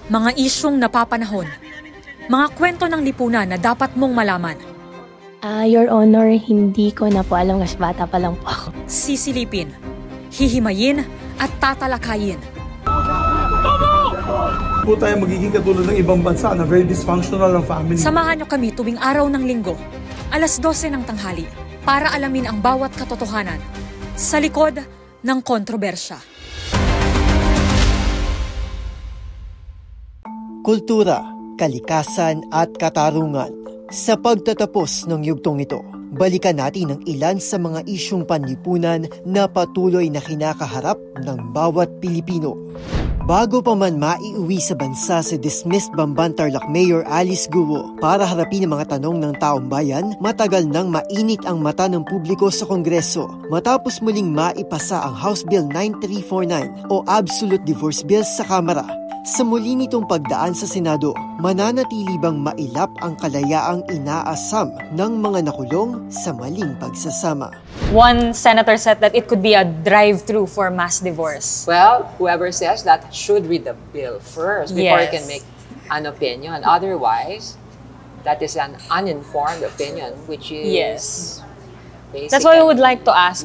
Mga isyong napapanahon. Mga kwento ng lipunan na dapat mong malaman. Your Honor, hindi ko na po alam kasi bata pa lang po ako. Sisilipin, hihimayin at tatalakayin. Po tayo magiging katulad ng ibang bansa na very dysfunctional ang family. Samahan niyo kami tuwing araw ng linggo, alas 12 ng tanghali, para alamin ang bawat katotohanan sa likod ng kontrobersya. Kultura, kalikasan at katarungan. Sa pagtatapos ng yugtong ito, balikan natin ang ilan sa mga isyong panlipunan na patuloy na kinakaharap ng bawat Pilipino. Bago pa man maiuwi sa bansa si dismissed Bamban Tarlac Mayor Alice Guo para harapin ang mga tanong ng taong bayan, matagal nang mainit ang mata ng publiko sa Kongreso matapos muling maipasa ang House Bill 9349 o Absolute Divorce Bill sa Kamara. Sa muli nitong pagdaan sa Senado, mananatili bang mailap ang kalayaang inaasam ng mga nakulong sa maling pagsasama? One senator said that it could be a drive-through for mass divorce. Well, whoever says that should read the bill first before you can make an opinion. Otherwise, that is an uninformed opinion, which is basically That's why we would like to ask.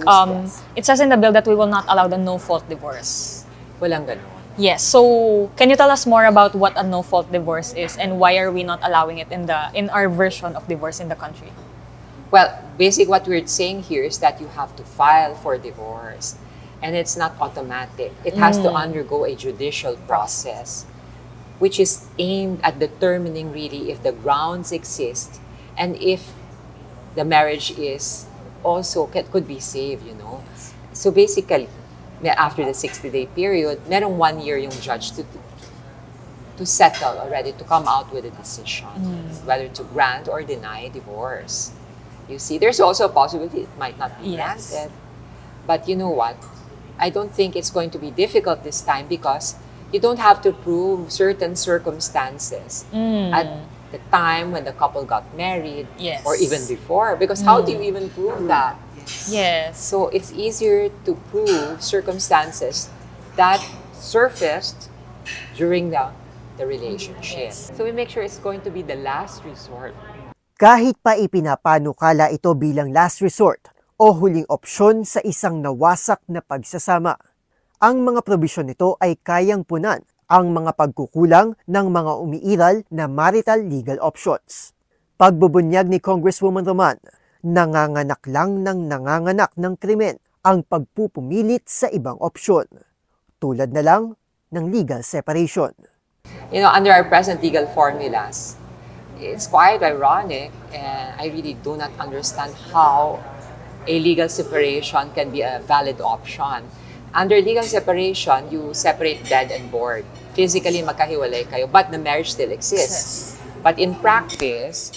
It says in the bill that we will not allow the no-fault divorce. Walang ganun. Yes. So, can you tell us more about what a no-fault divorce is and why are we not allowing it in our version of divorce in the country? Well, basically what we're saying here is that you have to file for divorce. And it's not automatic. It has to undergo a judicial process, which is aimed at determining really if the grounds exist and if the marriage is also could be saved, you know. So basically, after the 60-day period, merong 1 year yung judge to settle already, to come out with a decision, whether to grant or deny divorce. You see, there's also a possibility it might not be granted. But you know what? I don't think it's going to be difficult this time because you don't have to prove certain circumstances at the time when the couple got married or even before. Because how do you even prove that? Yes. So it's easier to prove circumstances that surfaced during the relationship. So we make sure it's going to be the last resort. Kahit pa ipinapanukala ito bilang last resort o huling opsyon sa isang nawasak na pagsasama, ang mga probisyon nito ay kayang punan ang mga pagkukulang ng mga umiiral na marital legal options. Pagbubunyag ni Congresswoman Roman, nanganganak lang ng nanganganak ng krimen ang pagpupumilit sa ibang opsyon, tulad na lang ng legal separation. You know, under our present legal formulas, it's quite ironic and I really do not understand how a legal separation can be a valid option. Under legal separation, you separate bed and board. Physically, magkahiwalay kayo, but the marriage still exists. But in practice,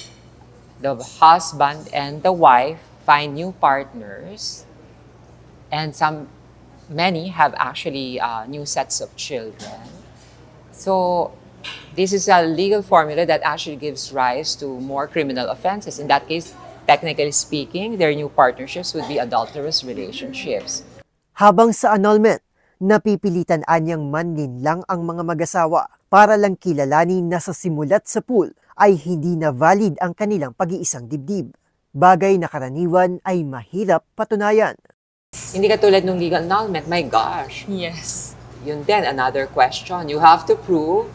the husband and the wife find new partners, and many have actually new sets of children. So this is a legal formula that actually gives rise to more criminal offenses. In that case, technically speaking, their new partnerships would be adulterous relationships. Habang sa annulment, napipilitan anyang manlinlang ang mga mag-asawa para lang kilalanin na sa simulat sa pool ay hindi na valid ang kanilang pag-iisang dibdib. Bagay na karaniwan ay mahirap patunayan. Hindi katulad ng legal annulment, my gosh. Yes. Yun din, another question. You have to prove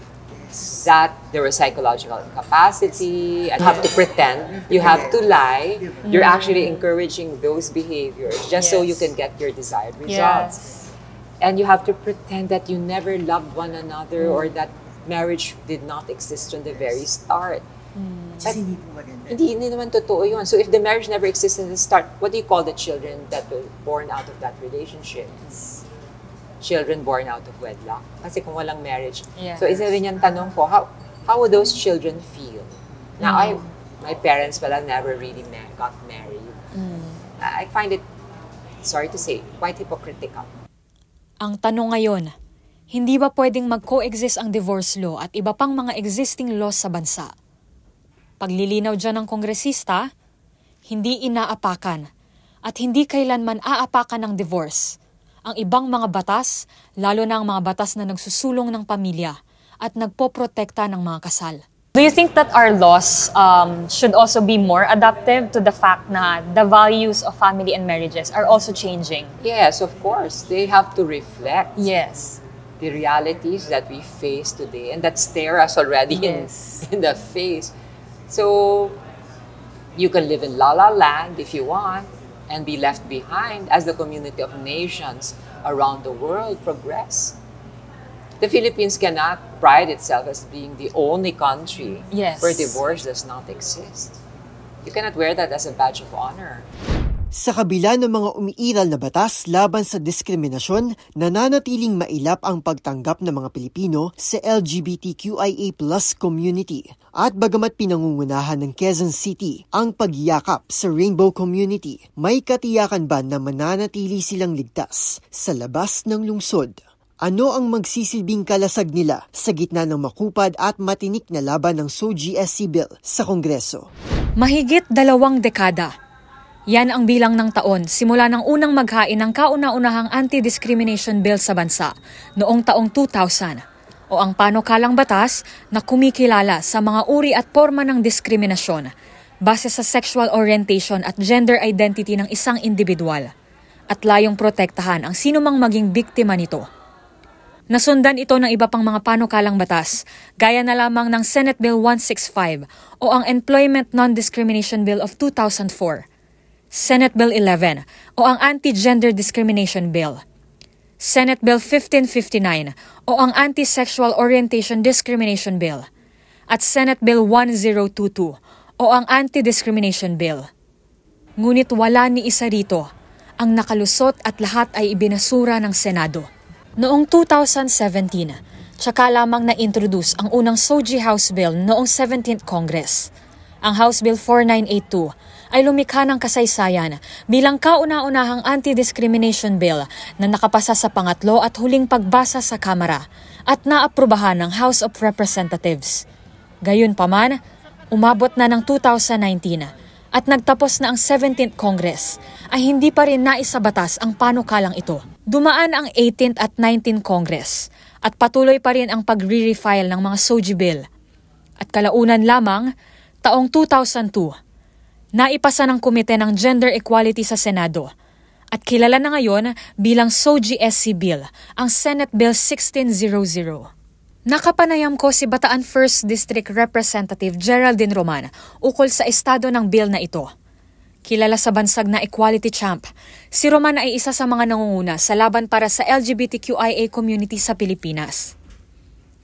that there was psychological incapacity, and you have to pretend, you have to lie. You're actually encouraging those behaviors just so you can get your desired results. And you have to pretend that you never loved one another or that marriage did not exist from the very start. But hindi naman totoo yun. So if the marriage never existed at the start, what do you call the children that were born out of that relationship? Children born out of wedlock. Kasi kung walang marriage. So isa rin yung tanong ko, how would those children feel? Now, my parents pala never really got married. I find it, sorry to say, quite hypocritical. Ang tanong ngayon, hindi ba pwedeng mag-coexist ang divorce law at iba pang mga existing laws sa bansa? Paglilinaw dyan ng kongresista, hindi inaapakan at hindi kailanman aapakan ng divorce ang ibang mga batas, lalo na ang mga batas na nagsusulong ng pamilya at nagpoprotekta ng mga kasal. Do you think that our laws should also be more adaptive to the fact na the values of family and marriages are also changing? Yes, of course. They have to reflect Yes. the realities that we face today and that stare us already Yes. in the face. So you can live in La La Land if you want and be left behind as the community of nations around the world progress. The Philippines cannot pride itself as being the only country Yes. where divorce does not exist. You cannot wear that as a badge of honor. Sa kabila ng mga umiiral na batas laban sa diskriminasyon, nananatiling mailap ang pagtanggap ng mga Pilipino sa LGBTQIA+ community. At bagamat pinangungunahan ng Quezon City ang pagyakap sa rainbow community, may katiyakan ba na mananatili silang ligtas sa labas ng lungsod? Ano ang magsisilbing kalasag nila sa gitna ng makupad at matinik na laban ng SOGIE-SC Bill sa Kongreso? Mahigit 2 dekada. Yan ang bilang ng taon simula ng unang maghain ng kauna-unahang anti-discrimination bill sa bansa noong taong 2000 o ang panukalang batas na kumikilala sa mga uri at forma ng diskriminasyon base sa sexual orientation at gender identity ng isang individual at layong protektahan ang sinumang maging biktima nito. Nasundan ito ng iba pang mga panukalang batas, gaya na lamang ng Senate Bill 165 o ang Employment Non-Discrimination Bill of 2004, Senate Bill 11 o ang Anti-Gender Discrimination Bill, Senate Bill 1559 o ang Anti-Sexual Orientation Discrimination Bill, at Senate Bill 1022 o ang Anti-Discrimination Bill. Ngunit wala ni isa rito ang nakalusot at lahat ay ibinasura ng Senado. Noong 2017, tsaka lamang na-introduce ang unang SOGIE House Bill noong 17th Congress. Ang House Bill 4982 ay lumikha ng kasaysayan bilang kauna-unahang anti-discrimination bill na nakapasa sa pangatlo at huling pagbasa sa Kamara at naaprubahan ng House of Representatives. Gayunpaman, umabot na ng 2019 at nagtapos na ang 17th Congress ay hindi pa rin naisabatas ang panukalang ito. Dumaan ang 18th at 19th Congress at patuloy pa rin ang pagre-refile ng mga SOGIE bill. At kalaunan lamang, taong 2002, naipasa ng Komite ng Gender Equality sa Senado at kilala na ngayon bilang SOGIE-SC Bill, ang Senate Bill 1600. Nakapanayam ko si Bataan 1st District Representative Geraldine Roman ukol sa estado ng bill na ito. Kilala sa bansag na equality champ, si Roman ay isa sa mga nangunguna sa laban para sa LGBTQIA community sa Pilipinas.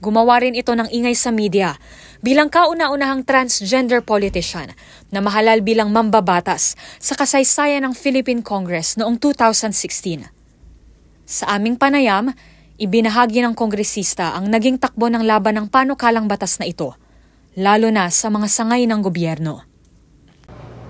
Gumawa rin ito ng ingay sa media bilang kauna-unahang transgender politician na mahalal bilang mambabatas sa kasaysayan ng Philippine Congress noong 2016. Sa aming panayam, ibinahagi ng kongresista ang naging takbo ng laban ng panukalang batas na ito, lalo na sa mga sangay ng gobyerno.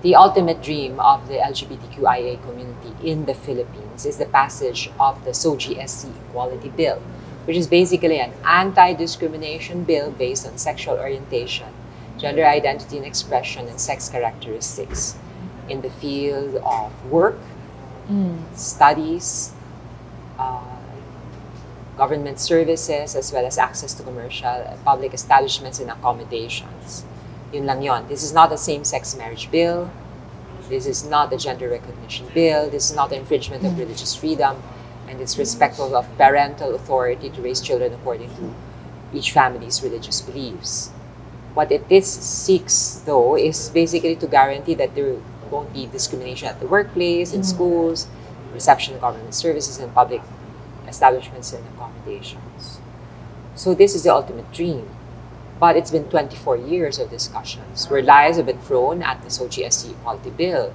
The ultimate dream of the LGBTQIA community in the Philippines is the passage of the SOGIE-SC Equality Bill, which is basically an anti-discrimination bill based on sexual orientation, gender identity and expression, and sex characteristics in the field of work, studies, government services, as well as access to commercial and public establishments and accommodations. Yun lang yun. This is not a same-sex marriage bill. This is not a gender recognition bill. This is not an infringement of religious freedom. And it's respectful of parental authority to raise children according to each family's religious beliefs. What it seeks, though, is basically to guarantee that there won't be discrimination at the workplace, in schools, reception of government services, and public establishments and accommodations. So this is the ultimate dream. But it's been 24 years of discussions where lies have been thrown at the SOGIE-SC Equality Bill.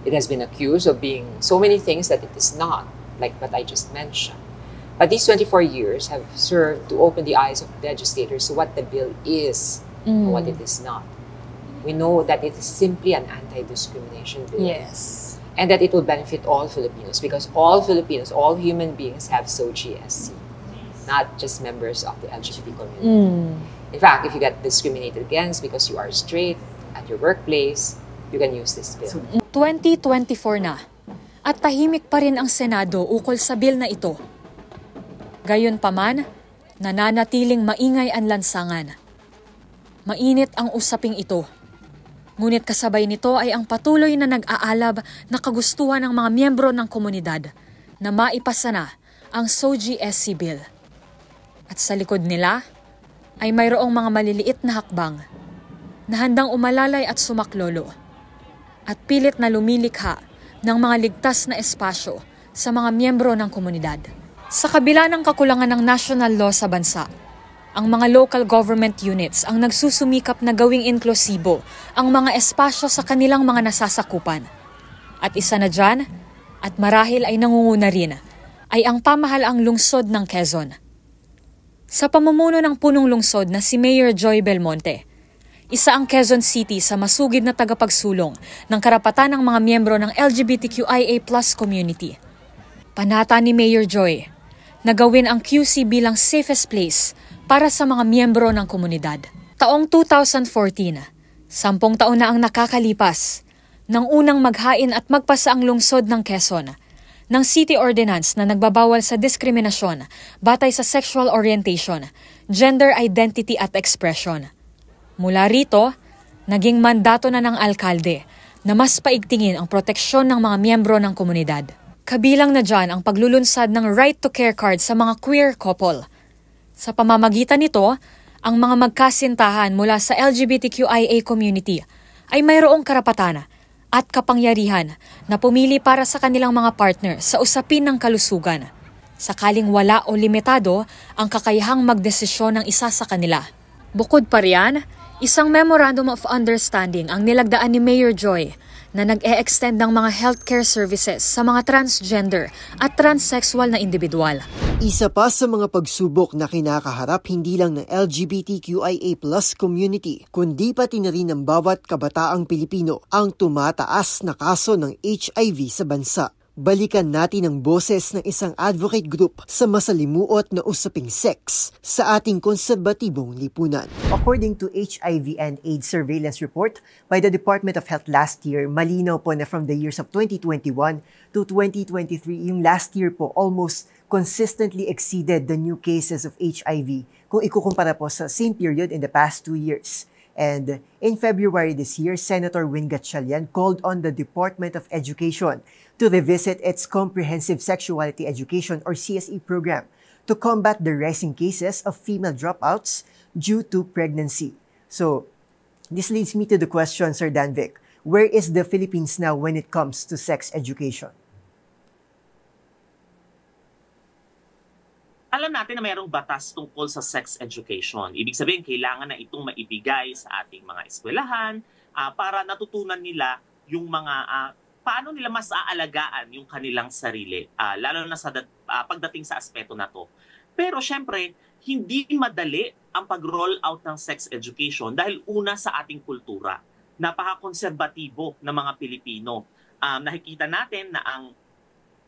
It has been accused of being so many things that it is not, like what I just mentioned. But these 24 years have served to open the eyes of legislators to what the bill is and what it is not. We know that it is simply an anti-discrimination bill. Yes. And that it will benefit all Filipinos because all Filipinos, all human beings have SOGIE-SC, not just members of the LGBT community. In fact, if you get discriminated against because you are straight at your workplace, you can use this bill. 2024 na at tahimik pa rin ang Senado ukol sa bill na ito. Gayunpaman, Nananatiling maingay ang lansangan. Mainit ang usaping ito. Ngunit kasabay nito ay ang patuloy na nag-aalab na kagustuhan ng mga miyembro ng komunidad na maipasa na ang SOGI SC Bill. At sa likod nila ay mayroong mga maliliit na hakbang na handang umalalay at sumaklolo at pilit na lumilikha ng mga ligtas na espasyo sa mga miyembro ng komunidad. Sa kabila ng kakulangan ng national law sa bansa, ang mga local government units ang nagsusumikap na gawing inklusibo ang mga espasyo sa kanilang mga nasasakupan. At isa na dyan, at marahil ay nangunguna rin, ay ang pamahalaang lungsod ng Quezon. Sa pamumuno ng punong lungsod na si Mayor Joy Belmonte, isa ang Quezon City sa masugid na tagapagsulong ng karapatan ng mga miyembro ng LGBTQIA+ community. Panata ni Mayor Joy na gawin ang QC bilang safest place para sa mga miyembro ng komunidad. Taong 2014, 10 taon na ang nakakalipas nang unang maghain at magpasa ang lungsod ng Quezon ng City Ordinance na nagbabawal sa diskriminasyon batay sa sexual orientation, gender identity at expression. Mula rito, naging mandato na ng alkalde na mas paigtingin ang proteksyon ng mga miyembro ng komunidad. Kabilang na dyan ang paglulunsad ng right to care card sa mga queer couple. Sa pamamagitan nito, ang mga magkasintahan mula sa LGBTQIA community ay mayroong karapatan at kapangyarihan na pumili para sa kanilang mga partner sa usapin ng kalusugan, sakaling wala o limitado ang kakayahang magdesisyon ng isa sa kanila. Bukod pa riyan, isang Memorandum of Understanding ang nilagdaan ni Mayor Joy na nag-e-extend ng mga healthcare services sa mga transgender at transsexual na individual. Isa pa sa mga pagsubok na kinakaharap hindi lang ng LGBTQIA+ community, kundi pati na rin ng bawat kabataang Pilipino ang tumataas na kaso ng HIV sa bansa. Balikan natin ang boses ng isang advocate group sa masalimuot na usaping sex sa ating konserbatibong lipunan. According to HIV and AIDS surveillance report by the Department of Health last year, malinaw po na from the years of 2021 to 2023, yung last year po almost consistently exceeded the new cases of HIV kung ikukumpara po sa same period in the past 2 years. And in February this year, Senator Win Gatchalian called on the Department of Education to revisit its Comprehensive Sexuality Education or CSE program to combat the rising cases of female dropouts due to pregnancy. So, this leads me to the question, Sir Danvic, where is the Philippines now when it comes to sex education? Alam natin na mayroong batas tungkol sa sex education. Ibig sabihin, kailangan na itong maibigay sa ating mga eskwelahan para natutunan nila yung mga paano nila mas aalagaan yung kanilang sarili, lalo na sa pagdating sa aspeto na to. Pero syempre, hindi madali ang pag-roll out ng sex education dahil una sa ating kultura. Napaka-konserbatibo ng mga Pilipino. Nakikita natin na ang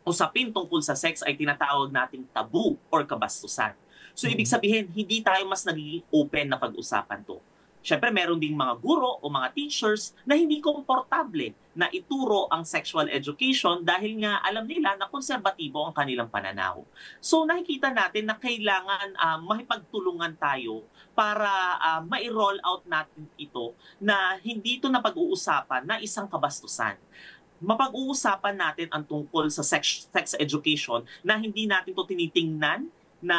usapin tungkol sa sex ay tinatawag nating tabu or kabastusan. So ibig sabihin, hindi tayo mas nagiging open na pag-usapan to. Siyempre, meron ding mga guro o mga teachers na hindi komportable na ituro ang sexual education dahil nga alam nila na konserbatibo ang kanilang pananaw. So nakikita natin na kailangan makipagtulungan tayo para ma-roll out natin ito na hindi ito na pag-uusapan na isang kabastusan. Mapag-uusapan natin ang tungkol sa sex education na hindi natin ito tinitingnan na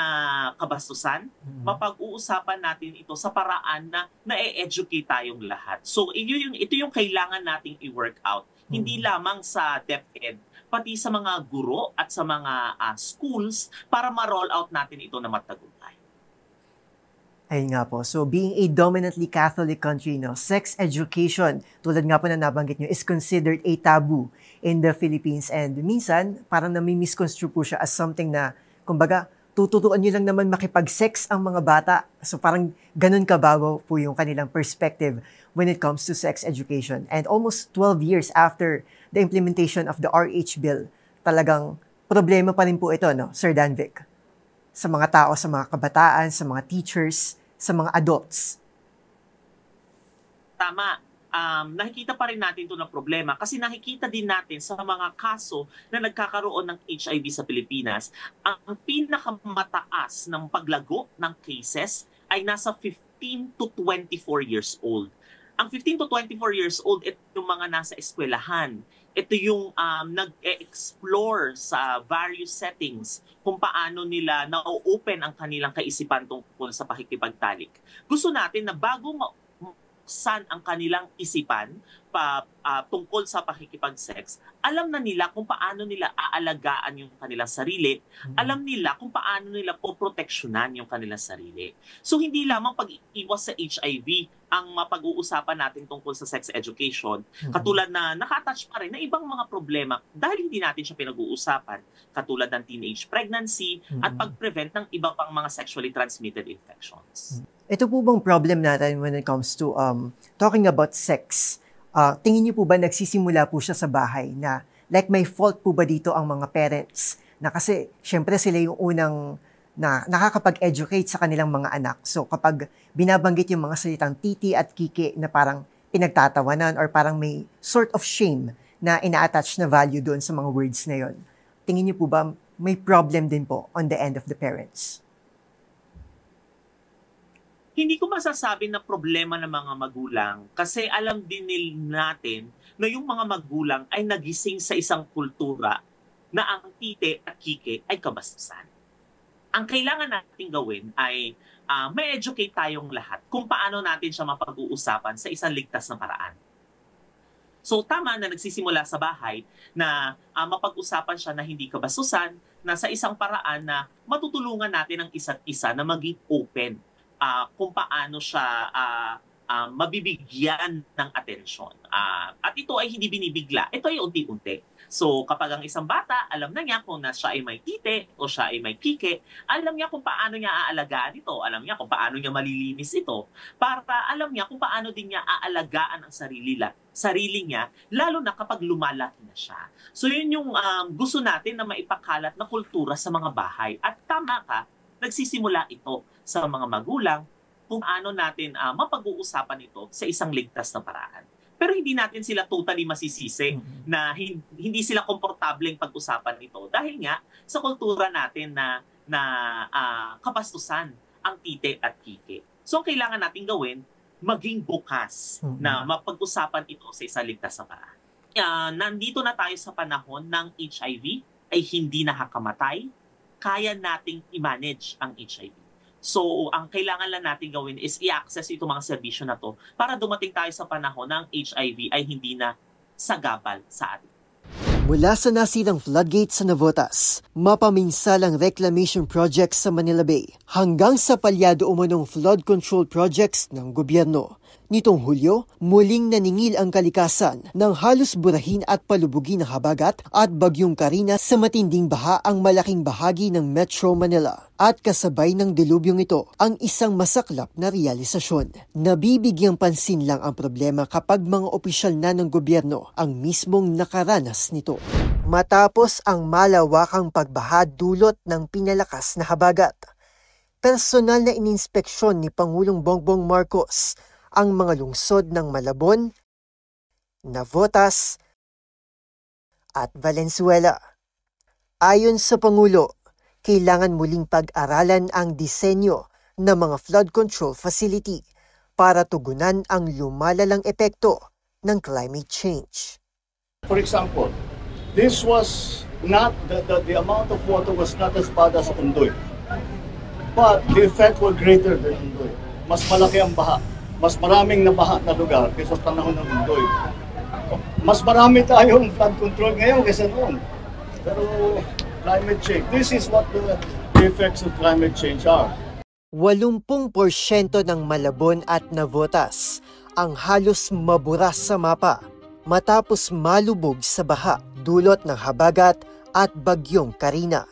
kabastusan. Mapag-uusapan natin ito sa paraan na na-educate tayong lahat. So ito yung kailangan nating i-work out. Hindi lamang sa DepEd, pati sa mga guro at sa mga schools para ma-roll out natin ito na matagumpay. Ayun nga po. So, being a dominantly Catholic country, sex education, tulad nga po na nabanggit nyo, is considered a taboo in the Philippines. And minsan, parang nami-misconstrue po siya as something na, kumbaga, tuturuan nyo lang naman makipag-sex ang mga bata. So, parang ganun kababaw po yung kanilang perspective when it comes to sex education. And almost 12 years after the implementation of the RH bill, talagang problema pa rin po ito, Sir Danvic? Sa mga tao, sa mga kabataan, sa mga teachers, sa mga adults. Tama. nakikita pa rin natin ito na problema kasi nakikita din natin sa mga kaso na nagkakaroon ng HIV sa Pilipinas, ang pinakamataas ng paglago ng cases ay nasa 15 to 24 years old. Ang 15 to 24 years old, ito yung mga nasa eskwelahan. Ito yung nag-explore sa various settings kung paano nila na-open ang kanilang kaisipan tungkol sa pakikipagtalik. Gusto natin na bago saan ang kanilang isipan tungkol sa pakikipag-sex, alam na nila kung paano nila aalagaan yung kanilang sarili, alam nila kung paano nila poproteksyonan yung kanilang sarili. So hindi lamang pag-iwas sa HIV ang mapag-uusapan natin tungkol sa sex education, katulad na nakatouch pa rin na ibang mga problema dahil hindi natin siya pinag-uusapan, katulad ng teenage pregnancy at pag-prevent ng iba pang mga sexually transmitted infections. Ito po bang problem natin when it comes to talking about sex? Tingin niyo po ba nagsisimula po siya sa bahay na like may fault po ba dito ang mga parents? Na kasi syempre sila yung unang na nakakapag-educate sa kanilang mga anak. So kapag binabanggit yung mga salitang titi at kiki na parang pinagtatawanan or parang may sort of shame na ina-attach na value doon sa mga words na yon, tingin niyo po ba may problem din po on the end of the parents? Hindi ko masasabi na problema ng mga magulang kasi alam din natin na yung mga magulang ay nagising sa isang kultura na ang tite at kike ay kabastusan. Ang kailangan natin gawin ay may educate tayong lahat kung paano natin siya mapag-uusapan sa isang ligtas na paraan. So tama na nagsisimula sa bahay na mapag-usapan siya na hindi kabastusan, na sa isang paraan na matutulungan natin ang isa't isa na maging open kung paano siya mabibigyan ng atensyon. At ito ay hindi binibigla. Ito ay unti-unti. So kapag ang isang bata, alam na niya kung siya ay may tite o siya ay may kike, alam niya kung paano niya aalagaan ito, alam niya kung paano niya malilinis ito, para alam niya kung paano din niya aalagaan ang sarili niya, lalo na kapag lumalaki na siya. So yun yung gusto natin na maipakalat na kultura sa mga bahay. At tama ka, nagsisimula ito sa mga magulang kung ano natin mapag-uusapan ito sa isang ligtas na paraan. Pero hindi natin sila totally masisisi na hindi sila komportableng pag-usapan ito dahil nga sa kultura natin na kabastusan ang tite at kike. So ang kailangan natin gawin, maging bukas na mapag-usapan ito sa isang ligtas na paraan. Nandito na tayo sa panahon ng HIV ay hindi nakakamatay, kaya nating i-manage ang HIV. So, ang kailangan lang natin gawin is i-access itong mga serbisyo na to para dumating tayo sa panahon ng HIV ay hindi na sagabal sa atin. Mula sa nasirang floodgate sa Navotas, mapaminsalang reclamation projects sa Manila Bay, hanggang sa palyado umunong flood control projects ng gobyerno. Nitong Hulyo, muling naningil ang kalikasan ng halos burahin at palubugin na habagat at bagyong Karina sa matinding baha ang malaking bahagi ng Metro Manila. At kasabay ng dilubyong ito ang isang masaklap na realisasyon. Nabibigyang pansin lang ang problema kapag mga opisyal na ng gobyerno ang mismong nakaranas nito. Matapos ang malawakang pagbaha dulot ng pinalakas na habagat, personal na ininspeksyon ni Pangulong Bongbong Marcos ang mga lungsod ng Malabon, Navotas, at Valenzuela. Ayon sa Pangulo, kailangan muling pag-aralan ang disenyo ng mga flood control facility para tugunan ang lumalalang epekto ng climate change. For example, this was not, the amount of water was not as bad as Ondoy. But the effect was greater than Ondoy. Mas malaki ang baha. Mas maraming nabaha na lugar kaysa panahon ng Ondoy. Mas marami tayong flood control ngayon kaysa noon. Pero climate change, this is what the effects of climate change are. 80% ng Malabon at Navotas ang halos maburas sa mapa matapos malubog sa baha dulot ng habagat at bagyong Karina.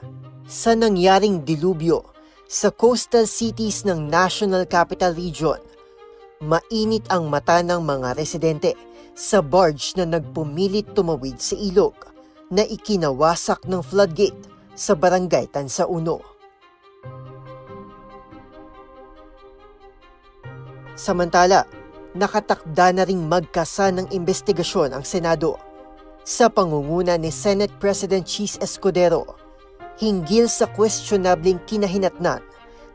Sa nangyaring dilubyo sa coastal cities ng National Capital Region, mainit ang mata ng mga residente sa barge na nagpumilit tumawid sa ilog na ikinawasak ng floodgate sa Barangay Tansauno. Samantala, Nakatakda na ring magkasa ng investigasyon ang Senado sa pangunguna ni Senate President Chis Escudero hinggil sa questionableng kinahinatnan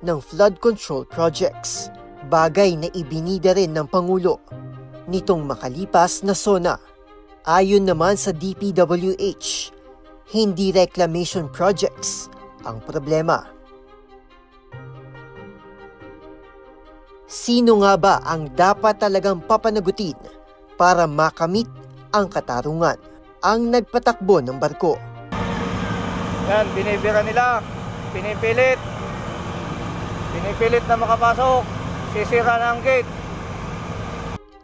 ng flood control projects, bagay na ibinida rin ng Pangulo nitong makalipas na SONA. Ayon naman sa DPWH, hindi reclamation projects ang problema. Sino nga ba ang dapat talagang papanagutin para makamit ang katarungan? Ang nagpatakbo ng barko. Yan, binibira nila, pinipilit na makapasok, sisira na ang gate.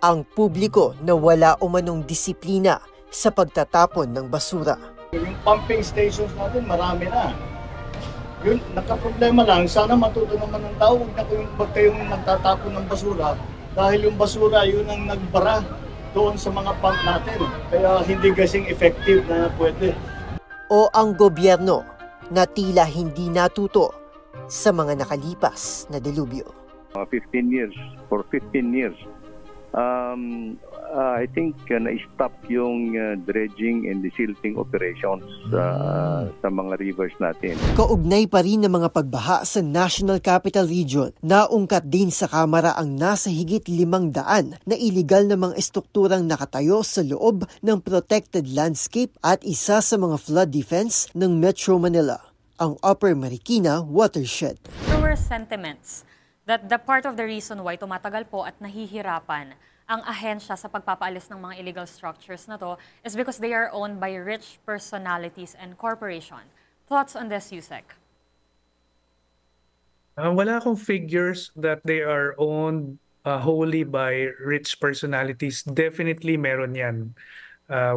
Ang publiko na wala umanong disiplina sa pagtatapon ng basura. Yung pumping stations natin, marami na. Yun, nakaproblema lang. Sana matuto naman ng tao, huwag kayong magtatapon ng basura dahil yung basura, yun ang nagbara doon sa mga pump natin. Kaya hindi kasing effective na pwede. O ang gobyerno na tila hindi natuto sa mga nakalipas na delubyo. 15 years, for 15 years, I think na-stop yung dredging and desilting operations sa mga rivers natin. Kaugnay pa rin ng mga pagbaha sa National Capital Region, naungkat din sa Kamara ang nasa higit 500 na iligal na mga estrukturang nakatayo sa loob ng protected landscape at isa sa mga flood defense ng Metro Manila, ang Upper Marikina Watershed. There were sentiments that the part of the reason why tumatagal po at nahihirapan ang ahensya sa pagpapaalis ng mga illegal structures na to is because they are owned by rich personalities and corporation. Thoughts on this, Yusek? Wala akong figures that they are owned wholly by rich personalities. Definitely meron yan.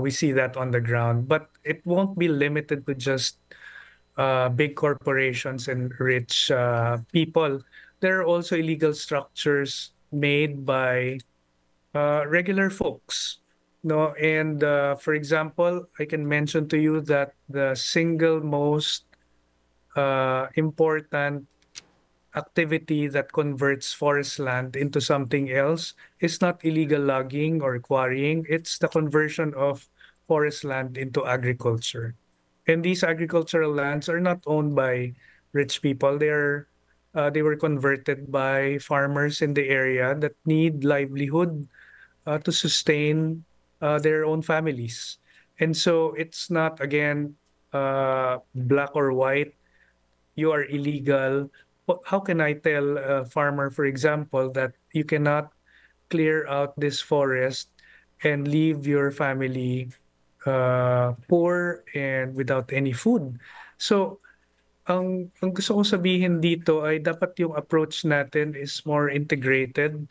We see that on the ground. But it won't be limited to just big corporations and rich people. There are also illegal structures made by regular folks, no? And for example, I can mention to you that the single most important activity that converts forest land into something else is not illegal logging or quarrying. It's the conversion of forest land into agriculture. And these agricultural lands are not owned by rich people. They were converted by farmers in the area that need livelihood to sustain their own families. And so it's not, again, black or white. You are illegal. How can I tell a farmer, for example, that you cannot clear out this forest and leave your family poor and without any food? So, ang gusto kong sabihin dito ay dapat yung approach natin is more integrated.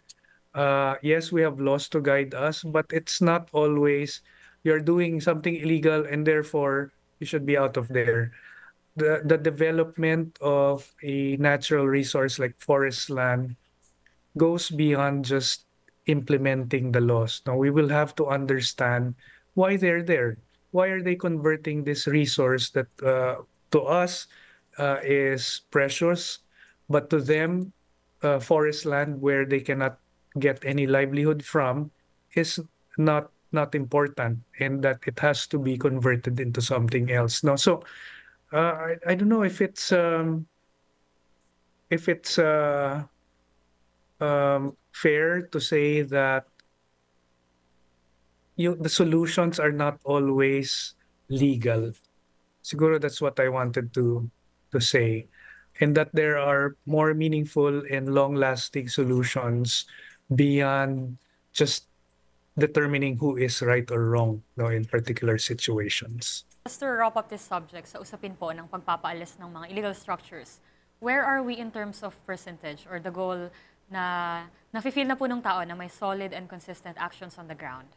Yes, we have laws to guide us, but it's not always you're doing something illegal and therefore you should be out of there. The development of a natural resource like forest land goes beyond just implementing the laws. Now, we will have to understand why they're there. Why are they converting this resource that to us is precious, but to them, forest land where they cannot get any livelihood from is not important, and that it has to be converted into something else. No, so I don't know if it's fair to say that the solutions are not always legal. Siguro that's what I wanted to say, and that there are more meaningful and long-lasting solutions beyond just determining who is right or wrong, no, in particular situations. Just to wrap up this subject, sa usapin po ng pagpapaalis ng mga illegal structures, where are we in terms of percentage or the goal na nafe-feel na po ng tao na may solid and consistent actions on the ground?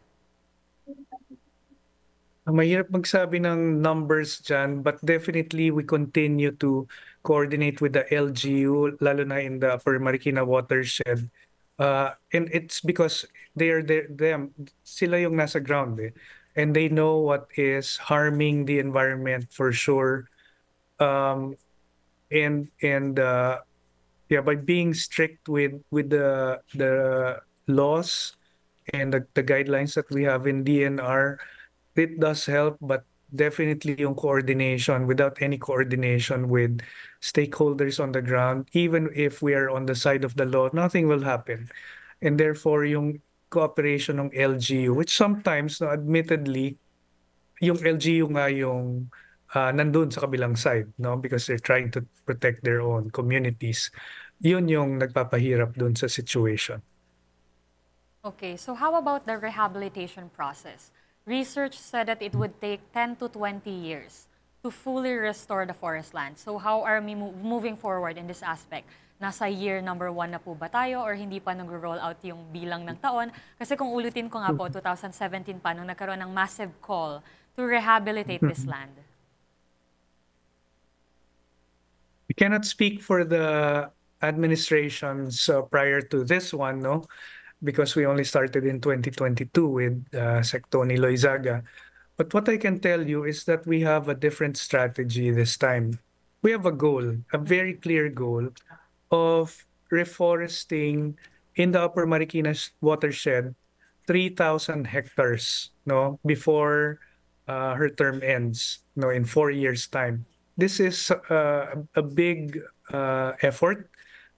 Mahirap magsabi ng numbers dyan, but definitely we continue to coordinate with the LGU, lalo na in the Upper Marikina Watershed. And it's because sila yung nasa ground and they know what is harming the environment for sure. Yeah, by being strict with the laws and the guidelines that we have in DNR, it does help, but definitely yung coordination. Without any coordination with stakeholders on the ground, even if we are on the side of the law, nothing will happen. And therefore, yung cooperation ng LGU, which sometimes, no, admittedly, yung LGU nga yung nandun sa kabilang side, no, because they're trying to protect their own communities. Yun yung nagpapahirap dun sa situation. Okay, so how about the rehabilitation process? Research said that it would take 10 to 20 years to fully restore the forest land. So how are we moving forward in this aspect? Nasa year number 1 na po ba tayo or hindi pa nag-roll out yung bilang ng taon? Kasi kung ulitin ko nga po, 2017 pa nung nagkaroon ng massive call to rehabilitate this land. We cannot speak for the administrations prior to this one, no? Because we only started in 2022 with Sec. Tony Loizaga. But what I can tell you is that we have a different strategy this time. We have a goal, a very clear goal of reforesting in the Upper Marikina watershed 3,000 hectares, no, before her term ends, no, in 4 years' time. This is a big effort.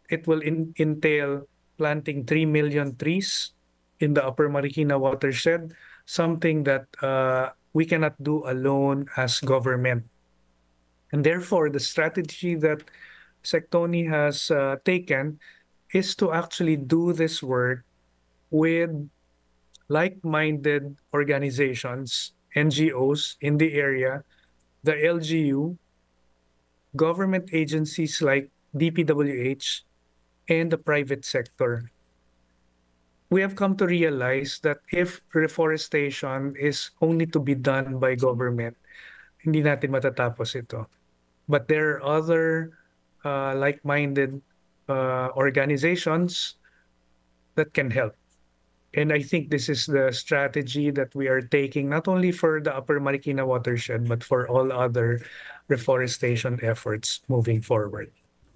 It will entail planting 3 million trees in the Upper Marikina watershed, something that we cannot do alone as government. And therefore, the strategy that Sec. Tony has taken is to actually do this work with like-minded organizations, NGOs in the area, the LGU, government agencies like DPWH, and the private sector. We have come to realize that if reforestation is only to be done by government, hindi natin matatapos ito. But there are other like-minded organizations that can help. And I think this is the strategy that we are taking, not only for the Upper Marikina watershed, but for all other reforestation efforts moving forward.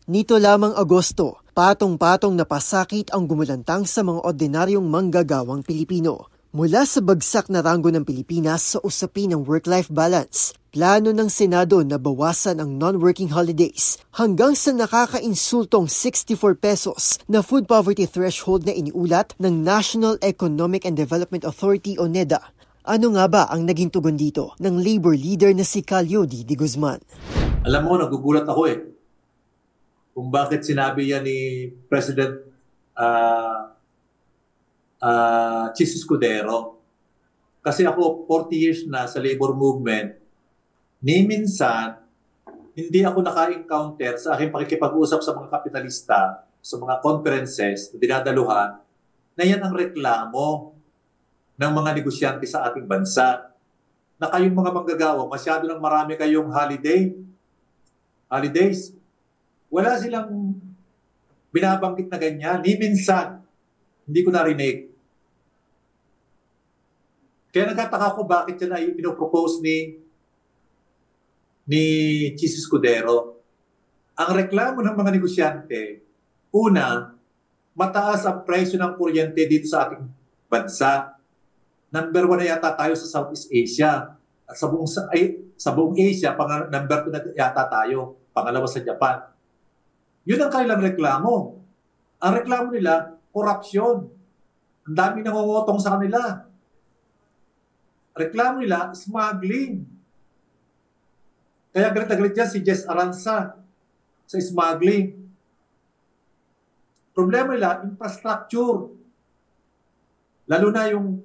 Nito lamang Agosto, patong-patong na pasakit ang gumulantang sa mga ordinaryong manggagawang Pilipino. Mula sa bagsak na ranggo ng Pilipinas sa usapin ng work-life balance, plano ng Senado na bawasan ang non-working holidays hanggang sa nakakainsultong 64 pesos na food poverty threshold na iniulat ng National Economic and Development Authority o NEDA. Ano nga ba ang naging tugon dito ng labor leader na si Calyodi de Guzman? Alam mo, nagugulat ako kung bakit sinabi yan ni President Chis Escudero. Kasi ako 40 years na sa labor movement, ni minsan hindi ako naka-encounter sa aking pakikipag-usap sa mga kapitalista, sa mga conferences na dinadaluhan, na yan ang reklamo ng mga negosyante sa ating bansa. Na kayong mga manggagawa, masyado lang marami kayong holidays. Wala silang binabanggit na ganyan. Ni minsan, hindi ko narinig. Kaya nagtataka ko bakit yan ay pinopropose ni Chis Escudero. Ang reklamo ng mga negosyante, una, mataas ang presyo ng kuryente dito sa ating bansa. Number 1 na yata tayo sa Southeast Asia. At sa buong Asia, number 2 na yata tayo. Pangalawa sa Japan. Yun ang kanilang reklamo. Ang reklamo nila, korupsyon. Ang dami nangungutong sa kanila. Reklamo nila, smuggling. Kaya galit na galit yan si Jess Aranza sa smuggling. Problema nila, infrastructure. Lalo na yung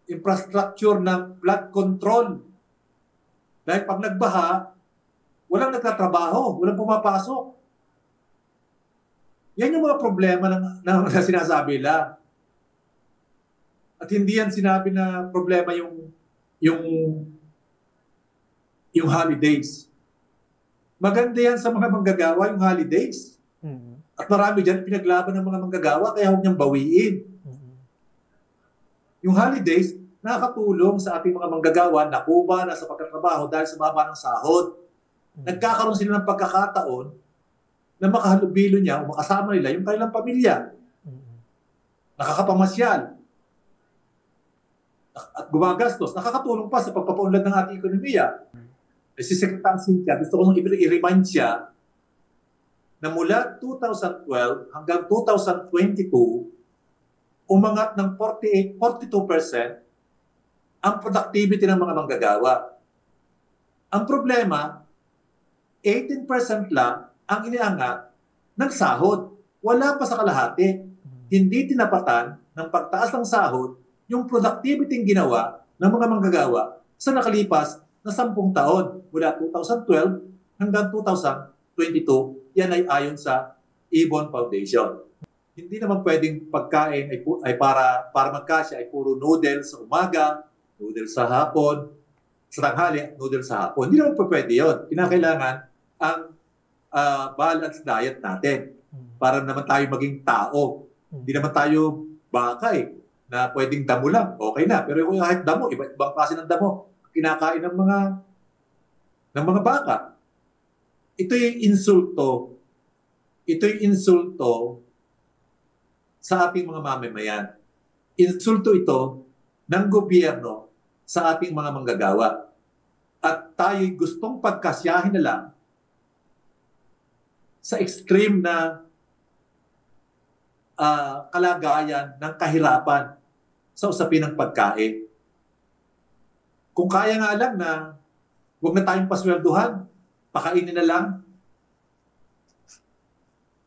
infrastructure ng flood control. Dahil pag nagbaha, walang nagtatrabaho, walang pumapasok. Yan yung mga problema na sinasabi nila. At hindi yan sinabi na problema yung holidays. Maganda yan sa mga manggagawa, yung holidays. At marami dyan pinaglaban ng mga manggagawa, kaya huwag niyang bawiin. Yung holidays, nakakatulong sa ating mga manggagawa na kuba na sa pagkatrabaho dahil sa baba ng sahod. Nagkakaroon sila ng pagkakataon na makahalubilo niya o makasama nila yung kanilang pamilya. nakakapamasyal, at gumagastos, nakakatulong pa sa pagpapaunlad ng ating ekonomiya. Si Secretary Cynthia, gusto ko nung i-remind siya na mula 2012 hanggang 2022, umangat ng 42% ang productivity ng mga manggagawa. Ang problema, 18% lang ang iniangat ng sahod. Wala pa sa kalahati. Hindi tinapatan ng pagtaas ng sahod yung productivity ng ginawa ng mga manggagawa sa nakalipas na 10 taon. Mula 2012 hanggang 2022, yan ay ayon sa Ibon Foundation. Hindi naman pwedeng pagkain ay para magkasya ay puro noodles sa umaga, noodles sa hapon, sa tanghali, noodles sa hapon. Hindi naman pwede yun. Kinakailangan ang balanced diet natin para naman tayo maging tao. Hindi naman tayo bakay na pwedeng damo lang. Okay na. Pero kung kahit damo, ibang klase ng damo, kinakain ng mga baka. Ito'y insulto. Ito'y insulto sa ating mga mamamayan. Insulto ito ng gobyerno sa ating mga manggagawa. At tayo'y gustong pagkasyahin na lang sa extreme na kalagayan ng kahirapan sa usapin ng pagkain. Kung kaya nga lang na huwag na tayong paswelduhan, pakainin na lang,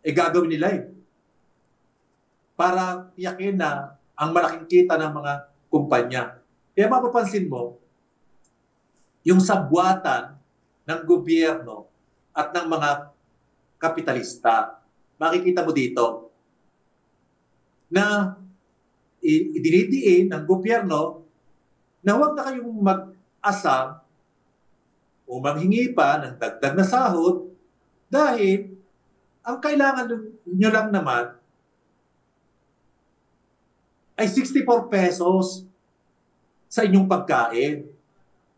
gagawin nila para tiyakin na ang malaking kita ng mga kumpanya. Kaya mapapansin mo, yung sabwatan ng gobyerno at ng mga kapitalista, makikita mo dito na idinidiin ng gobyerno na huwag na kayong mag-asam o manghingi pa ng dagdag na sahod dahil ang kailangan nyo lang naman ay 64 pesos sa inyong pagkain.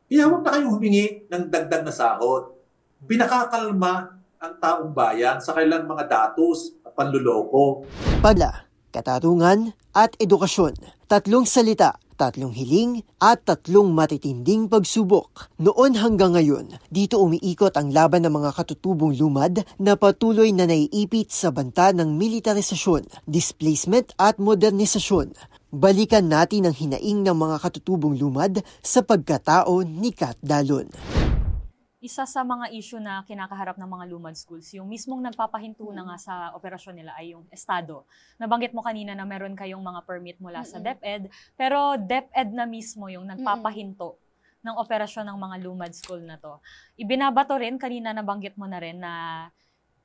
Kaya huwag na kayong humingi ng dagdag na sahod. Pinakakalma ang taong bayan sa kailang mga datos at panluloko. Pagla, katarungan at edukasyon. 3 salita, 3 hiling at 3 matitinding pagsubok. Noon hanggang ngayon, dito umiikot ang laban ng mga katutubong lumad na patuloy na naiipit sa banta ng militarisasyon, displacement at modernisasyon. Balikan natin ang hinaing ng mga katutubong lumad sa pagkatao ni Kat Dalon. Isa sa mga issue na kinakaharap ng mga lumad schools, yung mismong nagpapahinto na nga sa operasyon nila ay yung estado. Nabanggit mo kanina na meron kayong mga permit mula sa DepEd, pero DepEd na mismo yung nagpapahinto ng operasyon ng mga lumad school na to. Ibinabato rin, kanina nabanggit mo na rin na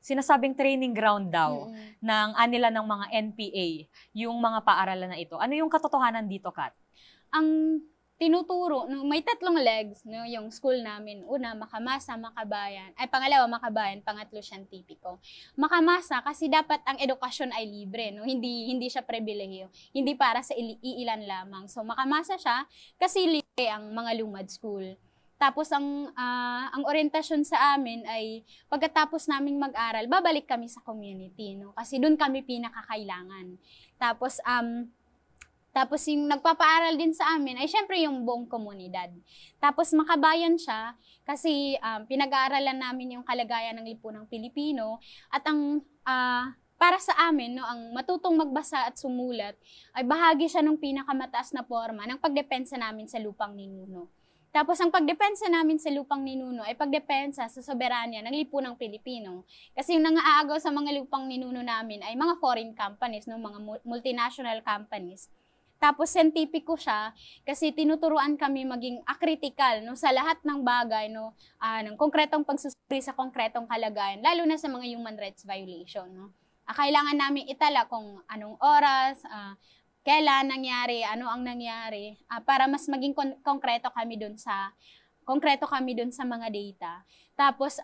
sinasabing training ground daw ng anila ng mga NPA, yung mga paaralan na ito. Ano yung katotohanan dito, Kat? Ang tinuturo, may 3 legs, no, yung school namin. Una, Makamasa, Makabayan. Ay, pangalawa, Makabayan. Pangatlo, Siyentipiko. Makamasa, kasi dapat ang edukasyon ay libre, no? Hindi siya pribilehiyo. Hindi para sa iilan lamang. So, Makamasa siya kasi libre ang mga lumad school. Tapos ang orientasyon sa amin ay pagkatapos naming mag-aral, babalik kami sa community, no? Kasi doon kami pinakakailangan. Tapos yung nagpapaaral din sa amin ay syempre yung buong komunidad. Tapos Makabayan siya kasi pinag-aaralan namin yung kalagayan ng lipunang Pilipino at ang para sa amin, no, ang matutong magbasa at sumulat ay bahagi siya ng pinakamataas na forma ng pagdepensa namin sa lupang ninuno. Tapos ang pagdepensa namin sa lupang ninuno ay pagdepensa sa soberanya ng lipunang Pilipino. Kasi yung nangaagaw sa mga lupang ninuno namin ay mga foreign companies, no, mga multinational companies. Tapos scientifico siya kasi tinuturuan kami maging akritical, no, sa lahat ng bagay, no, ng konkretong pagsusuri sa konkretong kalagayan, lalo na sa mga human rights violation, no. Kailangan namin itala kung anong oras, kailan nangyari, ano ang nangyari, para mas maging konkreto kami dun sa mga data. Tapos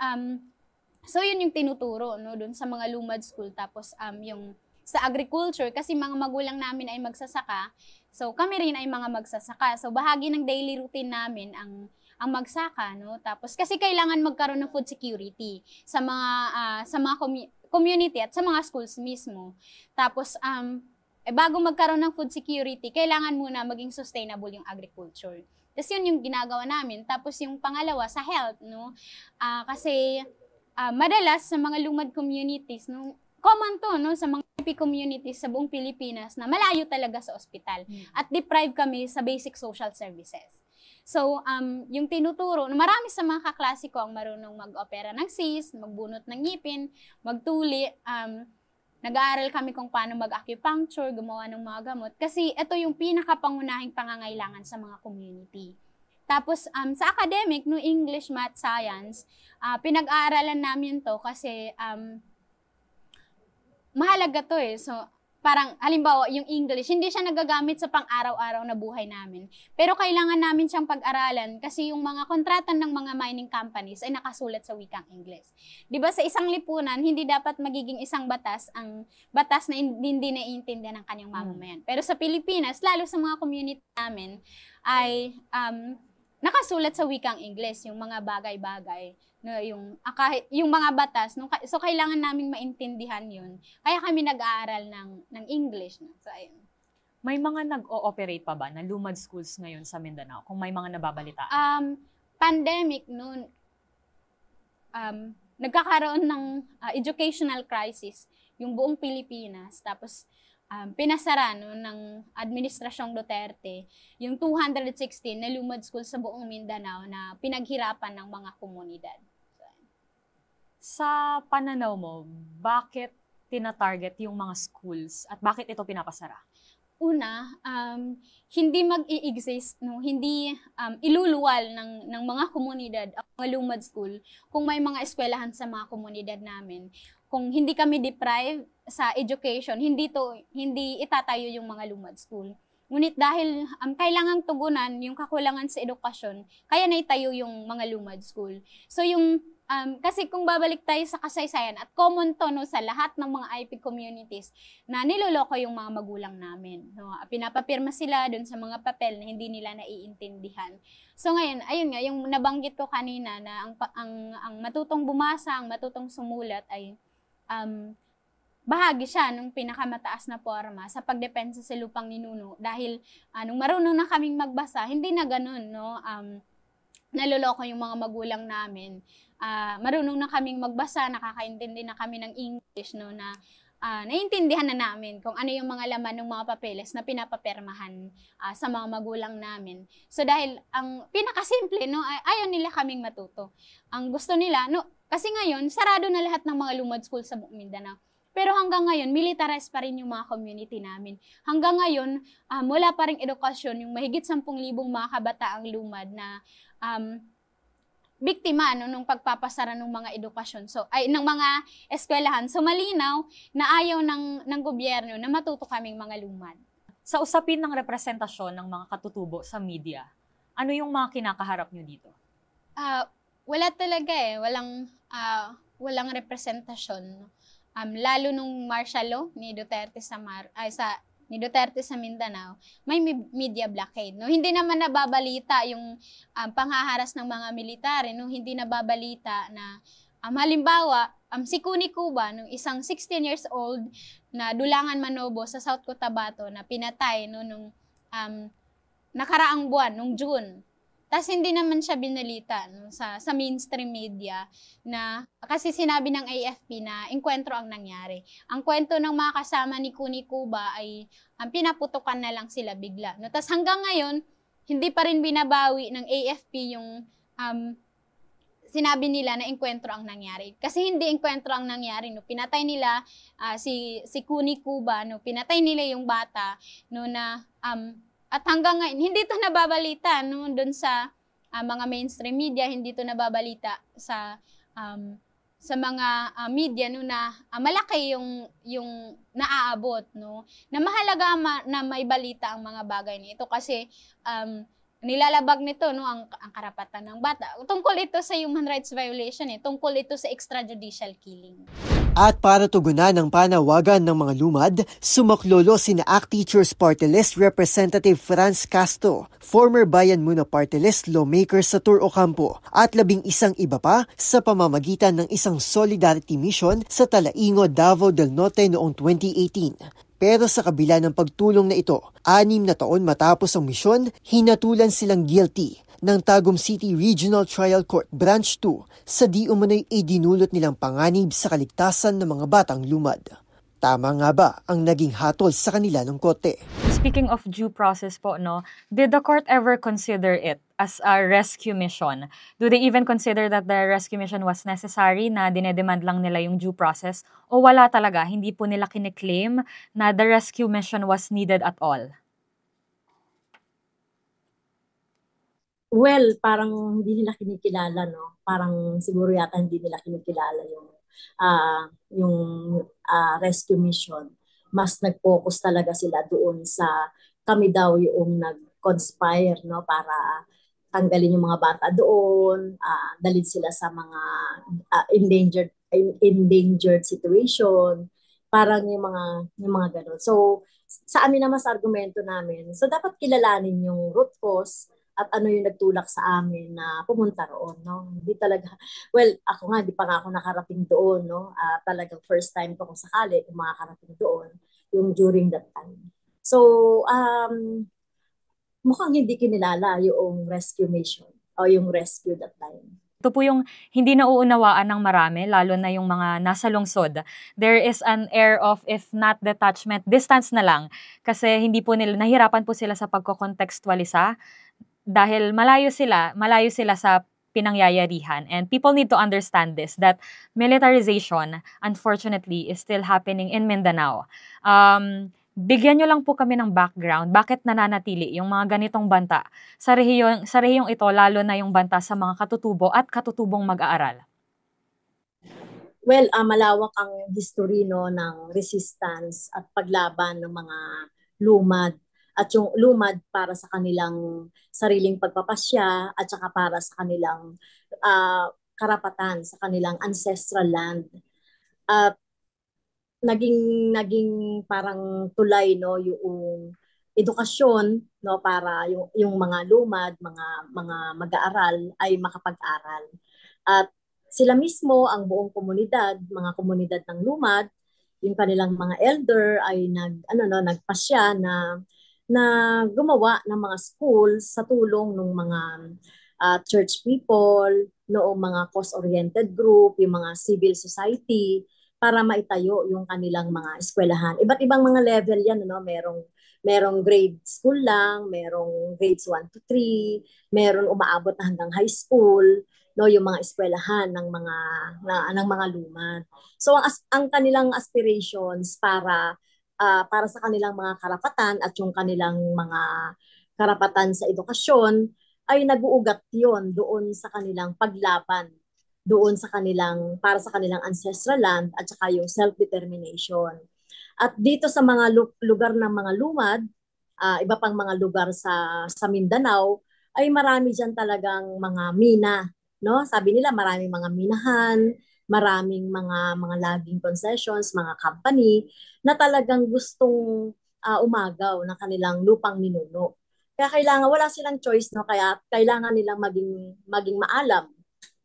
so yun yung tinuturo, no, dun sa mga lumad school. Tapos yung sa agriculture, kasi mga magulang namin ay magsasaka, so kami rin ay mga magsasaka. So bahagi ng daily routine namin ang magsaka, no. Tapos kasi kailangan magkaroon ng food security sa mga community at sa mga schools mismo. Tapos bago magkaroon ng food security, kailangan muna maging sustainable yung agriculture. Tapos yun yung ginagawa namin. Tapos yung pangalawa, sa health, no? Kasi madalas sa mga lumad communities, no, common to, no, sa mga IP communities sa buong Pilipinas na malayo talaga sa ospital at deprive kami sa basic social services. So, yung tinuturo, marami sa mga kaklase ko ang marunong mag-opera ng sis, magbunot ng ngipin, magtuli, nag-aaral kami kung paano mag-acupuncture, gumawa ng mga gamot, kasi ito yung pinakapangunahing pangangailangan sa mga community. Tapos, sa academic, no, English, Math, Science, pinag-aaralan namin to kasi mahalaga to eh. So, parang, halimbawa, yung English, hindi siya nagagamit sa pang-araw-araw na buhay namin. Pero kailangan namin siyang pag-aralan kasi yung mga kontratan ng mga mining companies ay nakasulat sa wikang English. Diba sa isang lipunan, hindi dapat magiging isang batas ang batas na hindi naiintindihan ng kanyang mamamayan. Pero sa Pilipinas, lalo sa mga community namin, ay nakasulat sa wikang English yung mga bagay-bagay. No, yung mga batas, no, so kailangan naming maintindihan yun. Kaya kami nag-aaral ng English. No? So, ayun. May mga nag-ooperate pa ba na lumad schools ngayon sa Mindanao? Kung may mga nababalitaan? Pandemic noon, nagkakaroon ng educational crisis yung buong Pilipinas. Tapos, pinasara no, ng Administrasyong Duterte yung 216 na lumad schools sa buong Mindanao na pinaghirapan ng mga komunidad. Sa pananaw mo, bakit tina-target yung mga schools at bakit ito pinapasara? Una, hindi mag-i-exist, no? Hindi iluluwal ng mga komunidad ang mga lumad school kung may mga eskwelahan sa mga komunidad namin. Kung hindi kami deprived sa education, hindi itatayo yung mga lumad school. Ngunit dahil kailangang tugunan yung kakulangan sa edukasyon, kaya naitayo yung mga lumad school. So yung kasi kung babalik tayo sa kasaysayan at common to no, sa lahat ng mga IP communities na niloloko yung mga magulang namin. No? Pinapapirma sila dun sa mga papel na hindi nila naiintindihan. So ngayon, ayun nga, yung nabanggit ko kanina na ang matutong bumasa, ang matutong sumulat ay bahagi siya nung pinakamataas na forma sa pagdepensa sa lupang ninuno. Dahil nung marunong na kaming magbasa, hindi na ganun, no? Naloloko yung mga magulang namin. Marunong na kaming magbasa, nakakaintindi na kami ng English, no, na naiintindihan na namin kung ano yung mga laman ng mga papeles na pinapapermahan sa mga magulang namin. So dahil ang pinakasimple, no, ayaw nila kaming matuto. Ang gusto nila, no, kasi ngayon, sarado na lahat ng mga lumad school sa buong Mindanao. Pero hanggang ngayon, militarized pa rin yung mga community namin. Hanggang ngayon, wala pa rin edukasyon yung mahigit 10,000 mga kabataang lumad na biktima no, nung pagpapasara ng mga edukasyon. So, ng mga eskwelahan. So, malinaw na ayaw ng gobyerno na matuto kaming mga lumad. Sa usapin ng representasyon ng mga katutubo sa media, ano yung mga kinakaharap nyo dito? Wala talaga eh. Walang representasyon. Lalo nung martial law ni Duterte ni Duterte sa Mindanao, may media blockade. No? Hindi naman nababalita yung panghaharas ng mga military. No? Hindi nababalita na, halimbawa, si Kuni Cuba, no? Isang 16 years old na Dulangan Manobo sa South Cotabato na pinatay no? Nung nakaraang buwan, nung June. Tapos hindi naman siya binalita no, sa mainstream media na kasi sinabi ng AFP na engkwentro ang nangyari. Ang kwento ng mga kasama ni Kuni Cuba ay pinaputukan na lang sila bigla. No? Tapos hanggang ngayon, hindi pa rin binabawi ng AFP yung sinabi nila na engkwentro ang nangyari. Kasi hindi engkwentro ang nangyari. No? Pinatay nila si Kuni Cuba, no? Pinatay nila yung bata no, na at hanggang ngayon, hindi ito nababalita no, doon sa mga mainstream media, hindi ito nababalita sa mga media no, na malaki yung naaabot. No, na mahalaga na may balita ang mga bagay nito kasi nilalabag nito no, ang karapatan ng bata. Tungkol ito sa human rights violation, tungkol ito sa extrajudicial killing. At para tugunan ang panawagan ng mga lumad, sumaklolo sina ACT Teachers Party List Representative Franz Castro, former Bayan Muna Party List lawmaker sa Tur Ocampo, at 11 iba pa sa pamamagitan ng isang solidarity mission sa Talaingo, Davao del Norte noong 2018. Pero sa kabila ng pagtulong na ito, 6 na taon matapos ang misyon, hinatulan silang guilty ng Tagum City Regional Trial Court Branch 2 sa di umano'y idinulot nilang panganib sa kaligtasan ng mga batang lumad. Tama nga ba ang naging hatol sa kanila ng korte? Speaking of due process po, no, did the court ever consider it as a rescue mission? Do they even consider that the rescue mission was necessary, na dinedemand lang nila yung due process? O wala talaga, hindi po nila kine-claim na the rescue mission was needed at all? Well, parang hindi nila kinikilala, no? Parang siguro yata hindi nila kinikilala yung rescue mission. Mas nag-focus talaga sila doon sa kami daw yung nag-conspire, no, para tanggalin yung mga bata doon, dalhin sila sa mga endangered situation, parang yung mga ganun. So sa amin naman sa argumento namin, so dapat kilalanin yung root cause at ano yung nagtulak sa amin na pumunta roon, no? Hindi talaga, well, ako nga, di pa nga ako nakarating doon, no? Talagang first time ko kung sakali kung makakarating doon, yung during that time. So, mukhang hindi kinilala yung rescue mission o yung rescue that time. Ito po yung hindi nauunawaan ng marami, lalo na yung mga nasa lungsod. There is an air of, if not detachment, distance na lang. Kasi hindi po nila, nahirapan po sila sa pagkokontekstualisa dahil malayo sila sa pinangyayarihan. And people need to understand this, that militarization, unfortunately, is still happening in Mindanao. Bigyan nyo lang po kami ng background, bakit nananatili yung mga ganitong banta sa rehiyong ito, lalo na yung banta sa mga katutubo at katutubong mag-aaral? Well, malawak ang history, no, ng resistance at paglaban ng mga lumad. At yung lumad para sa kanilang sariling pagpapasya at saka para sa kanilang karapatan, sa kanilang ancestral land. At naging parang tulay, no, yung edukasyon, no, para yung mga lumad, mga mag-aaral ay makapag-aral. At sila mismo, ang buong komunidad, mga komunidad ng lumad, yung kanilang mga elder ay nagpasya na gumawa ng mga schools sa tulong ng mga church people, noong mga cause-oriented group, yung mga civil society, para maitayo yung kanilang mga eskwelahan. Iba't ibang mga level yan, no? Merong grade school lang, merong grades 1 to 3, meron umaabot na hanggang high school, no, yung mga eskwelahan ng mga lumad. So ang kanilang aspirations para sa kanilang mga karapatan at yung kanilang mga karapatan sa edukasyon ay nag-uugat yon doon sa kanilang paglaban, doon sa para sa kanilang ancestral land at saka yung self-determination. At dito sa mga lugar ng mga lumad, iba pang mga lugar sa Mindanao, ay marami dyan talagang mga mina, no? Sabi nila maraming mga minahan, maraming mga laging concessions, mga company na talagang gustong umagaw ng kanilang lupang ninuno. Kaya kailangan, wala silang choice, no? Kaya kailangan nilang maging maalam,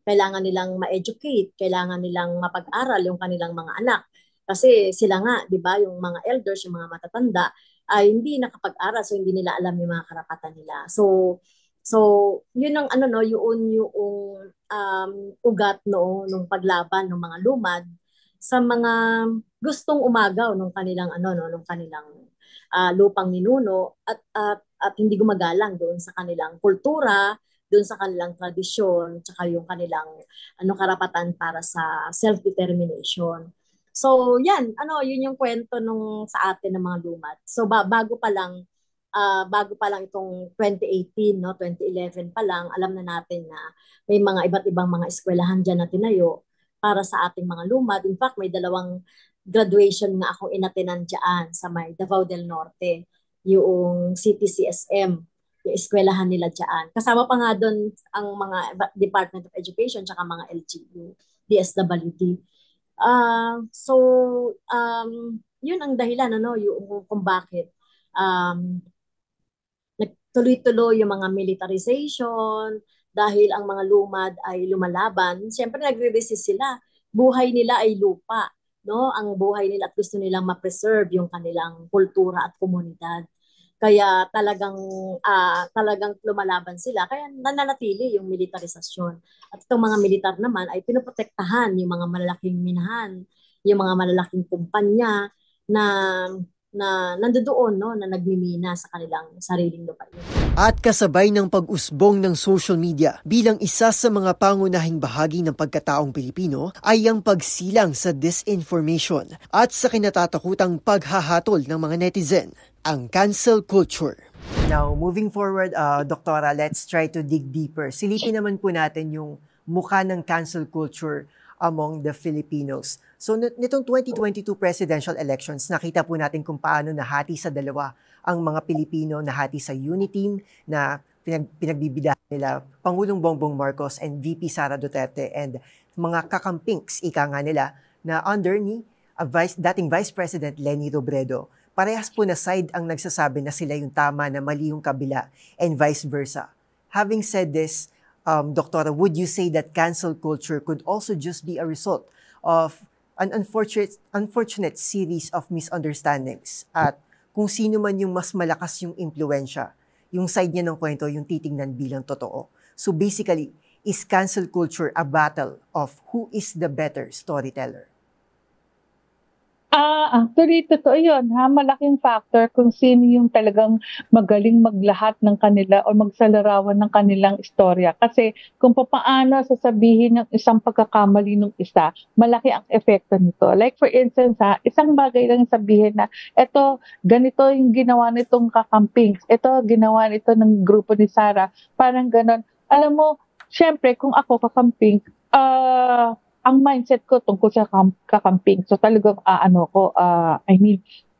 kailangan nilang ma-educate, kailangan nilang mapag-aral yung kanilang mga anak. Kasi sila nga, di ba, yung mga elders, yung mga matatanda, ay hindi nakapag-aral, so hindi nila alam yung mga karapatan nila. So yun ang yung ugat nung paglaban ng mga lumad sa mga gustong umagaw nung kanilang lupang ninuno at hindi gumagalang doon sa kanilang kultura, doon sa kanilang tradisyon, tsaka yung kanilang karapatan para sa self-determination. So yan, yun yung kwento sa atin ng mga lumad. So bago pa lang itong 2018, no, 2011 pa lang, alam na natin na may mga iba't ibang mga eskwelahan dyan na tinayo para sa ating mga lumad. In fact, may 2 graduation nga akong inatinan dyan sa may Davao del Norte, yung CTCSM, yung eskwelahan nila dyan. Kasama pa nga doon ang mga Department of Education tsaka mga LGU, DSWD. Yun ang dahilan, yung kung bakit nagtuloy-tuloy yung mga militarization dahil ang mga lumad ay lumalaban. Siyempre nagre-resist sila. Buhay nila ay lupa. no, ang buhay nila at gusto nilang ma-preserve yung kanilang kultura at komunidad. Kaya talagang lumalaban sila. Kaya nananatili yung militarisasyon. At itong mga militar naman ay pinoprotektahan yung mga malalaking minahan, yung mga malalaking kumpanya na nandoon, no, na nagmimina sa kanilang sariling lupain. At kasabay ng pag-usbong ng social media bilang isa sa mga pangunahing bahagi ng pagkataong Pilipino ay ang pagsilang sa disinformation at sa kinatatakutang paghahatol ng mga netizen, ang cancel culture. Now, moving forward, Doktora, let's try to dig deeper. Silipin naman po natin yung mukha ng cancel culture among the Filipinos. So, nitong 2022 presidential elections, nakita po natin kung paano nahati sa dalawa ang mga Pilipino, nahati sa uniteam na pinagbibidahan nila Pangulong Bongbong Marcos and VP Sara Duterte and mga kakampings, ika nga nila, na under ni dating Vice President Leni Robredo. Parehas po na side ang nagsasabi na sila yung tama na mali yung kabila and vice versa. Having said this, Doktora, would you say that cancel culture could also just be a result of an unfortunate series of misunderstandings at kung sino man yung mas malakas yung impluensya, yung side niya ng kwento, yung titingnan bilang totoo? So basically, is cancel culture a battle of who is the better storyteller? Actually, totoo yun. Malaking factor kung sino yung talagang magaling maglahat ng kanila o magsalarawan ng kanilang istorya. Kasi kung paano sasabihin ng isang pagkakamali ng isa, malaki ang epekto nito. Like for instance, isang bagay lang sabihin na, eto, ganito yung ginawa nitong kakampings. Eto, ginawa nito ng grupo ni Sara. Parang ganon. Alam mo, syempre, kung ako kakamping, ang mindset ko tungkol sa kakamping. So talagang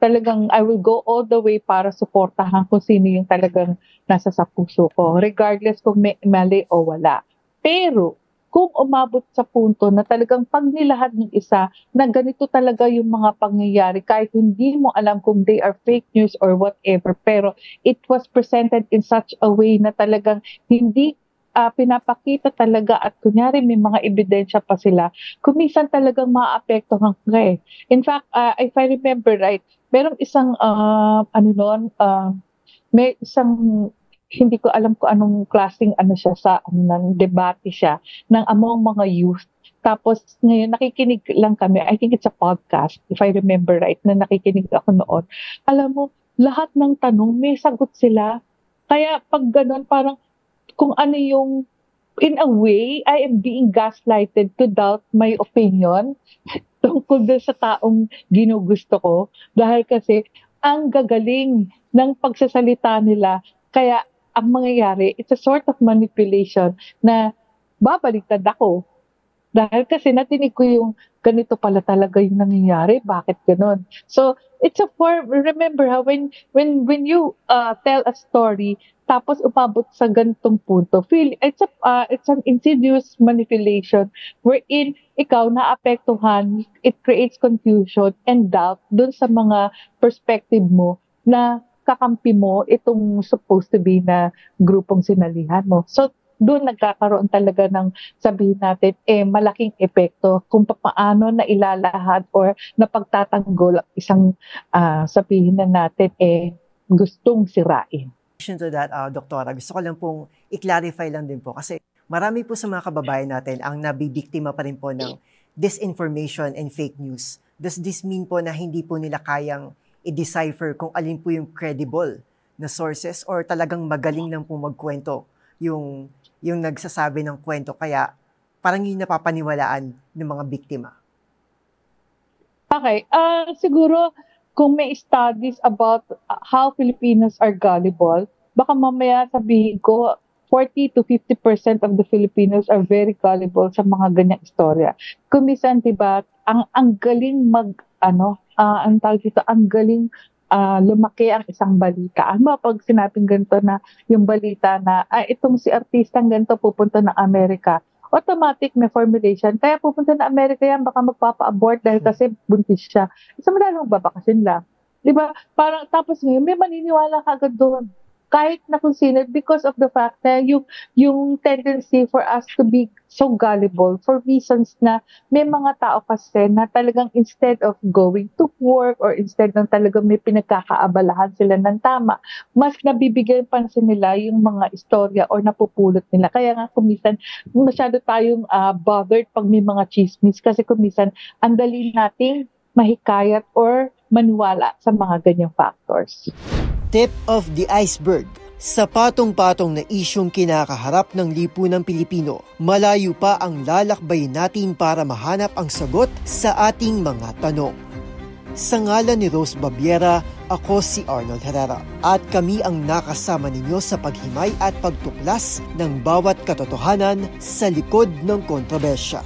talagang I will go all the way para suportahan kung sino yung talagang nasa sa puso ko, regardless kung may mali o wala. Pero kung umabot sa punto na talagang pag nilahad ng isa na ganito talaga yung mga pangyayari, kahit hindi mo alam kung they are fake news or whatever, pero it was presented in such a way na talagang hindi pinapakita talaga at kunyari may mga ebidensya pa sila, kumisan talagang maapektuhan ka eh. In fact, if I remember right, merong isang, may isang, hindi ko alam kung anong klaseng siya sa, debate siya, ng among mga youth. Tapos ngayon nakikinig lang kami, I think it's a podcast, if I remember right, na nakikinig ako noon. Alam mo, lahat ng tanong, may sagot sila. Kaya pag ganun, parang, kung ano yung, in a way, I am being gaslighted to doubt my opinion tungkol doon sa taong ginugusto ko. Dahil kasi, ang gagaling ng pagsasalita nila. Kaya, ang mangyayari, it's a sort of manipulation na babaliktad ako. Dahil kasi natinig ko yung ganito pala talaga yung nangyayari, bakit ganun? So, it's a form, remember when you tell a story, tapos umabot sa ganitong punto, it's an insidious manipulation wherein ikaw naapektuhan, it creates confusion and doubt dun sa mga perspective mo na kakampi mo itong supposed to be na grupong sinalihan mo. So, doon nagkakaroon talaga ng sabihin natin, malaking epekto kung paano na ilalahad or napagtatanggol isang sabihin na natin, gustong sirain. To that, Doktora, gusto ko lang pong i-clarify lang din po kasi marami po sa mga kababayan natin ang nabibiktima pa rin po ng disinformation and fake news. Does this mean po na hindi po nila kayang i-decipher kung alin po yung credible na sources or talagang magaling lang po magkwento yung nagsasabi ng kwento kaya parang yung napapaniwalaan ng mga biktima? Okay, siguro kung may studies about how Filipinos are gullible, baka mamaya sabihin ko 40 to 50% of the Filipinos are very gullible sa mga ganyang istorya. Kumisan, diba, ang galing ang tawag dito, ang galing lumaki ang isang balita. Ano pag sinabing ganito na yung balita na itong si artistang ganito pupunta ng Amerika, automatic may formulation. Kaya pupunta na Amerika yan, baka magpapa-abort dahil kasi buntis siya. Isa madalang babakasin lang. Diba? Parang tapos ngayon, may maniniwala ka agad doon. kahit na kung sino, because of the fact na yung tendency for us to be so gullible for reasons na may mga tao kasi na talagang instead of going to work or instead ng talagang may pinagkakaabalahan sila ng tama, mas nabibigyan pansin nila yung mga istorya or napupulot nila. Kaya nga kumisan masyado tayong bothered pag may mga chismis kasi kumisan ang dali nating mahikayat or maniwala sa mga ganyang factors. Tip of the iceberg. Sa patong-patong na isyong kinakaharap ng lipunang Pilipino, malayo pa ang lalakbayin natin para mahanap ang sagot sa ating mga tanong. Sa ngalan ni Rose Babiera, ako si Arnold Herrera at kami ang nakasama ninyo sa paghimay at pagtuklas ng bawat katotohanan sa likod ng kontrobersya.